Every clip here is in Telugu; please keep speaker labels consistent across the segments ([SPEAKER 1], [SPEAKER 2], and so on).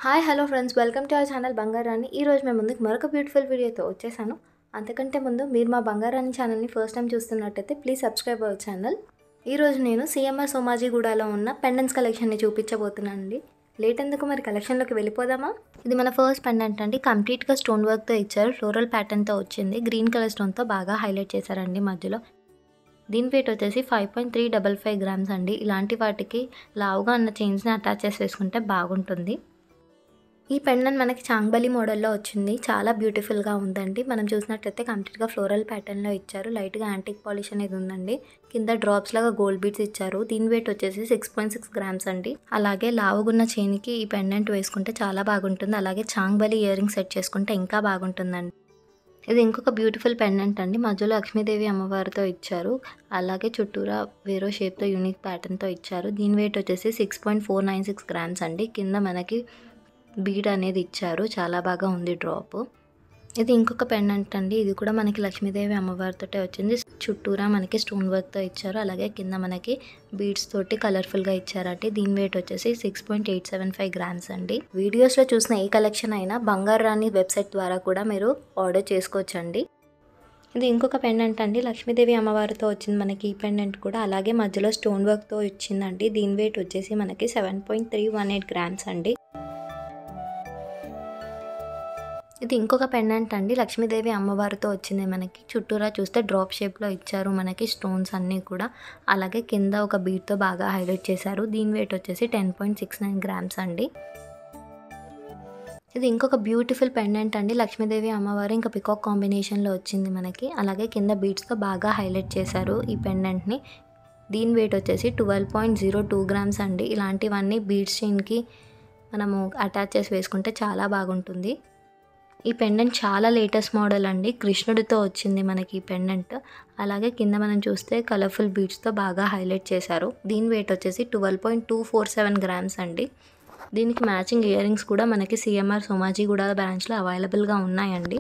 [SPEAKER 1] Hi hello friends, welcome to our channel Bangarani. ఈరోజు మేము ముందుకు మరొక బ్యూటిఫుల్ వీడియోతో వచ్చేసాను. అంతకంటే ముందు మీరు మా బంగారాణి ఛానల్ని ఫస్ట్ టైం చూస్తున్నట్టయితే ప్లీజ్ సబ్స్క్రైబ్ అవర్ ఛానల్. ఈరోజు నేను సిఎంఆర్ సోమాజిగూడలో ఉన్న పెండెంట్స్ కలెక్షన్ని చూపించబోతున్నానండి. లేట్ ఎందుకు, మరి కలెక్షన్లోకి వెళ్ళిపోదామా? ఇది మన ఫస్ట్ పెండెంట్ అండి. కంప్లీట్గా స్టోన్ వర్క్తో ఇచ్చారు. ఫ్లోరల్ ప్యాటర్న్తో వచ్చింది. గ్రీన్ కలర్ స్టోన్తో బాగా హైలైట్ చేశారండి మధ్యలో. దీని వెయిట్ వచ్చేసి 5.355 గ్రామ్స్ అండి. ఇలాంటి వాటికి లావుగా ఉన్న చైన్స్ని అటాచ్ చేసి వేసుకుంటే బాగుంటుంది. ఈ పెండెంట్ మనకి చాంగ్బలి మోడల్లో వచ్చింది. చాలా బ్యూటిఫుల్గా ఉందండి. మనం చూసినట్లయితే కంప్లీట్గా ఫ్లోరల్ ప్యాటర్న్లో ఇచ్చారు. లైట్గా యాంటిక్ పాలిష్ అనేది ఉందండి. కింద డ్రాప్స్ లాగా గోల్డ్ బీడ్స్ ఇచ్చారు. దీని వెయిట్ వచ్చేసి 6.6 గ్రామ్స్ అండి. అలాగే లావుగున్న చైన్కి ఈ పెండెంట్ వేసుకుంటే చాలా బాగుంటుంది. అలాగే చాంగ్బలి ఇయర్ రింగ్ సెట్ చేసుకుంటే ఇంకా బాగుంటుందండి. ఇది ఇంకొక బ్యూటిఫుల్ పెండెంట్ అండి. మధ్యలో లక్ష్మీదేవి అమ్మవారితో ఇచ్చారు. అలాగే చుట్టూరా వేరో షేప్తో యూనిక్ ప్యాటర్న్తో ఇచ్చారు. దీని వెయిట్ వచ్చేసి 6.496 గ్రామ్స్ అండి. కింద మనకి బీడ్ అనేది ఇచ్చారు. చాలా బాగా ఉంది డ్రాప్. ఇది ఇంకొక పెండెంట్ అండి. ఇది కూడా మనకి లక్ష్మీదేవి అమ్మవారితో వచ్చింది. చుట్టూరా మనకి స్టోన్ వర్క్తో ఇచ్చారు. అలాగే కింద మనకి బీడ్స్ తోటి కలర్ఫుల్గా ఇచ్చారండి. దీని వెయిట్ వచ్చేసి 6.875 గ్రామ్స్ అండి. వీడియోస్లో చూసిన ఏ కలెక్షన్ అయినా బంగారాణి వెబ్సైట్ ద్వారా కూడా మీరు ఆర్డర్ చేసుకోవచ్చండి. ఇది ఇంకొక పెండెంట్ అండి. లక్ష్మీదేవి అమ్మవారితో వచ్చింది మనకి ఈ పెండెంట్ కూడా. అలాగే మధ్యలో స్టోన్ వర్క్తో వచ్చిందండి. దీని వెయిట్ వచ్చేసి మనకి 7.318 గ్రామ్స్ అండి. ఇది ఇంకొక పెండెంట్ అండి. లక్ష్మీదేవి అమ్మవారితో వచ్చింది మనకి. చుట్టూరా చూస్తే డ్రాప్ షేప్లో ఇచ్చారు మనకి స్టోన్స్ అన్నీ కూడా. అలాగే కింద ఒక బీడ్తో బాగా హైలైట్ చేశారు. దీని వెయిట్ వచ్చేసి 10.69 గ్రామ్స్ అండి. ఇది ఇంకొక బ్యూటిఫుల్ పెండెంట్ అండి. లక్ష్మీదేవి అమ్మవారు ఇంకా పికాక్ కాంబినేషన్లో వచ్చింది మనకి. అలాగే కింద బీడ్స్తో బాగా హైలైట్ చేశారు ఈ పెండెంట్ని. దీని వెయిట్ వచ్చేసి 12.02 గ్రామ్స్ అండి. ఇలాంటివన్నీ బీడ్స్ చైన్కి మనము అటాచ్ చేసి వేసుకుంటే చాలా బాగుంటుంది. ఈ పెండెంట్ చాలా లేటెస్ట్ మోడల్ అండి. కృష్ణుడితో వచ్చింది మనకి ఈ పెండెంట్. అలాగే కింద మనం చూస్తే కలర్ఫుల్ బీడ్స్తో బాగా హైలైట్ చేశారు. దీని వెయిట్ వచ్చేసి 12.247 గ్రామ్స్ అండి. దీనికి మ్యాచింగ్ ఇయర్ రింగ్స్ కూడా మనకి సిఎంఆర్ సోమాజిగూడ బ్రాంచ్లో అవైలబుల్గా ఉన్నాయండి.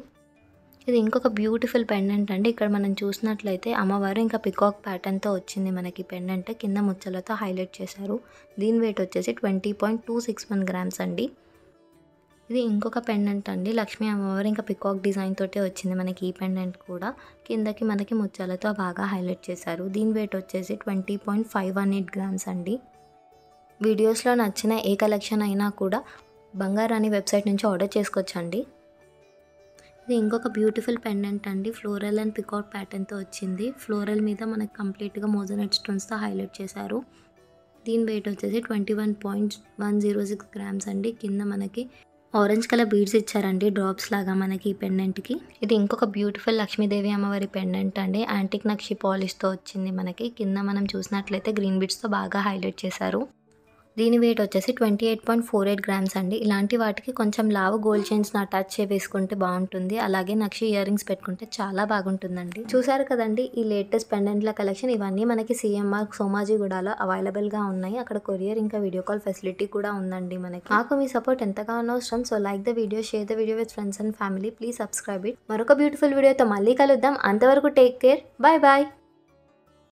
[SPEAKER 1] ఇది ఇంకొక బ్యూటిఫుల్ పెండెంట్ అండి. ఇక్కడ మనం చూసినట్లయితే అమ్మవారు ఇంకా పికాక్ ప్యాటర్న్తో వచ్చింది మనకి పెండెంట్. కింద ముచ్చలతో హైలైట్ చేశారు. దీని వెయిట్ వచ్చేసి 20.261 గ్రామ్స్ అండి. ఇది ఇంకొక పెండెంట్ అండి. లక్ష్మీ అమ్మవారు ఇంకా పికాక్ డిజైన్ తోటే వచ్చింది మనకి ఈ పెండెంట్ కూడా. కిందకి మనకి ముత్యాలతో బాగా హైలైట్ చేశారు. దీని వెయిట్ వచ్చేసి 20.518 గ్రామ్స్ అండి. వీడియోస్లో నచ్చిన ఏ కలెక్షన్ అయినా కూడా బంగారాణి వెబ్సైట్ నుంచి ఆర్డర్ చేసుకోవచ్చండి. ఇది ఇంకొక బ్యూటిఫుల్ పెండెంట్ అండి. ఫ్లోరల్ అండ్ పికాక్ ప్యాటర్న్తో వచ్చింది. ఫ్లోరల్ మీద మనకి కంప్లీట్గా మోజనైట్ స్టోన్స్తో హైలైట్ చేశారు. దీని వెయిట్ వచ్చేసి 21.106 గ్రామ్స్ అండి. కింద మనకి ఆరెంజ్ కలర్ బీడ్స్ ఇచ్చారండి డ్రాప్స్ లాగా మనకి ఈ పెండెంట్కి. ఇది ఇంకొక బ్యూటిఫుల్ లక్ష్మీదేవి అమ్మవారి పెండెంట్ అండి. యాంటిక్ నక్షి పాలిష్తో వచ్చింది మనకి. కింద మనం చూసినట్లయితే గ్రీన్ బీడ్స్తో బాగా హైలైట్ చేశారు. దీని వెయిట్ వచ్చేసి 28.48 గ్రామ్స్ అండి. ఇలాంటి వాటికి కొంచెం లావు గోల్డ్ చైన్స్ని అటాచ్ చేసి వేసుకుంటే బాగుంటుంది. అలాగే నక్షి ఇయర్ రింగ్స్ పెట్టుకుంటే చాలా బాగుంటుందండి. చూసారు కదండి ఈ లేటెస్ట్ పెండెంట్ల కలెక్షన్. ఇవన్నీ మనకి సిఎంఆర్ సోమాజిగూడలో అవైలబుల్గా ఉన్నాయి. అక్కడ కొరియర్ ఇంకా వీడియో కాల్ ఫెసిలిటీ కూడా ఉందండి మనకి. మాకు మీ సపోర్ట్ ఎంతగానో అవసరం. So like the video, share the video with friends and family. Please subscribe it. మరొక బ్యూటిఫుల్ వీడియోతో మళ్ళీ కలుద్దాం. అంతవరకు టేక్ కేర్. Bye bye.